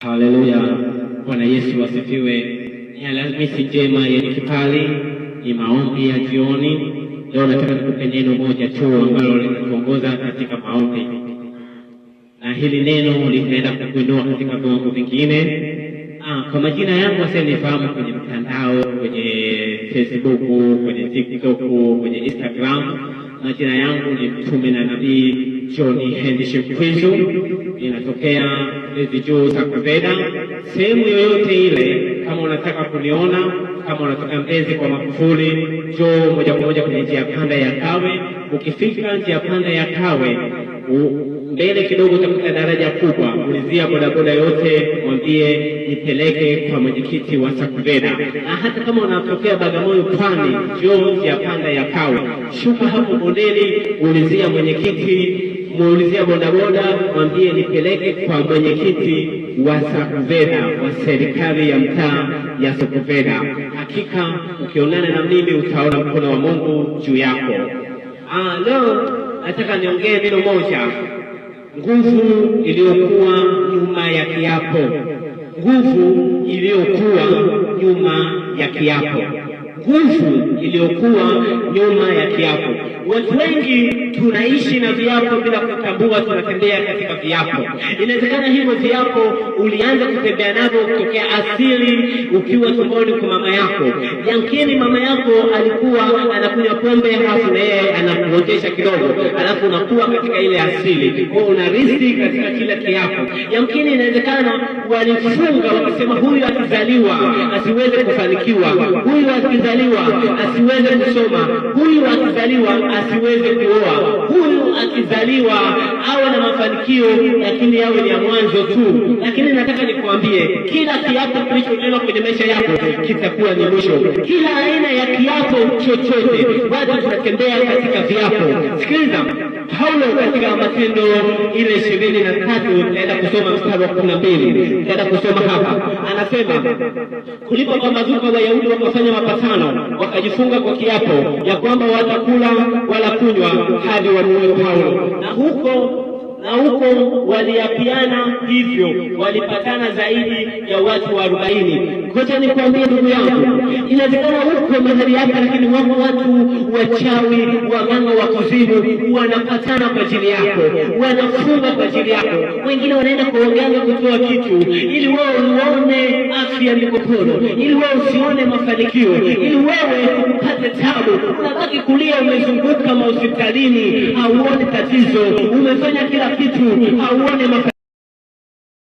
Haleluya, Bwana Yesu asifiwe. Ni Alhamisi njema yenye kibali, ni maombi ya jioni. Leo nataka nikupe neno moja tu ambalo linatuongoza katika maombi, na hili neno linaenda kukuinua katika viwango vingine. Kwa majina yangu wasinifahamu kwenye mtandao, kwenye Facebook, kwenye TikTok, kwenye Instagram. Majina yangu ni Mtume na Nabii John Henry Mkwizu. Ninatokea Mbezi Sakaveda. Sehemu yoyote ile, kama unataka kuniona, kama unatoka Mbezi kwa Magufuli, njoo moja kwa moja kwenye njia panda ya Kawe. Ukifika njia panda ya Kawe, mbele kidogo utakuta daraja kubwa. Ulizia bodaboda yote, mwambie nipeleke kwa mwenyekiti wa Sakaveda. Na hata kama unatokea Bagamoyo Pwani, njoo njia panda ya Kawe. Shuka hapo bondeni, ulizia mwenyekiti, muulizia bodaboda, mwambie nipeleke kwa mwenyekiti wa Sakaveda, wa serikali ya mtaa ya Sakaveda. Hakika ukionana na mimi utaona mkono wa Mungu juu yako. Leo nataka niongee neno moja: nguvu iliyokuwa nyuma ya kiapo. Nguvu iliyokuwa nyuma ya kiapo. Nguvu iliyokuwa nyuma ya kiapo. Watu wengi tunaishi na viapo bila kutambua tunatembea katika viapo. Inawezekana hivyo viapo ulianza kutembea navyo kutokea asili ukiwa tumboni kwa mama yako. Yamkini mama yako alikuwa anakunywa pombe, halafu na yeye anakuonjesha kidogo, halafu unakuwa katika ile asili, kwa unarithi katika kila kiapo. Yamkini inawezekana walifunga wakisema, huyu akizaliwa asiweze kufanikiwa, huyu akizaliwa asiweze kusoma, huyu akizaliwa asiweze kuoa, huyu akizaliwa awe na mafanikio lakini yawe ni ya mwanzo tu. Lakini nataka nikwambie, kila kiapo kilichonenwa kwenye maisha yako kitakuwa ni mwisho. Kila aina ya kiapo chochote, watu tunatembea katika viapo. Sikiliza, Paulo katika Matendo ile 23, naenda kusoma mstari wa 12. Naenda kusoma hapa, anasema kulipopambazuka Wayahudi wakafanya mapatano, wakajifunga kwa kiapo ya kwamba watakula wala kunywa hadi wamuue Paulo. Na huko waliapiana hivyo, walipatana zaidi ya watu 40. Ngoja nikwambie ndugu yangu, inawezekana huko mahali hapa, lakini wako watu wachawi, waganga wa kuzimu wanapatana kwa ajili yako, wanafunga kwa ajili yako. Wengine wanaenda kwa waganga kutoa kitu ili wewe uone afya mikopono, ili wewe usione mafanikio, ili wewe upate tabu. Unabaki kulia, umezunguka hospitalini, hauone tatizo, umefanya kila kitu, hauone mafanikio.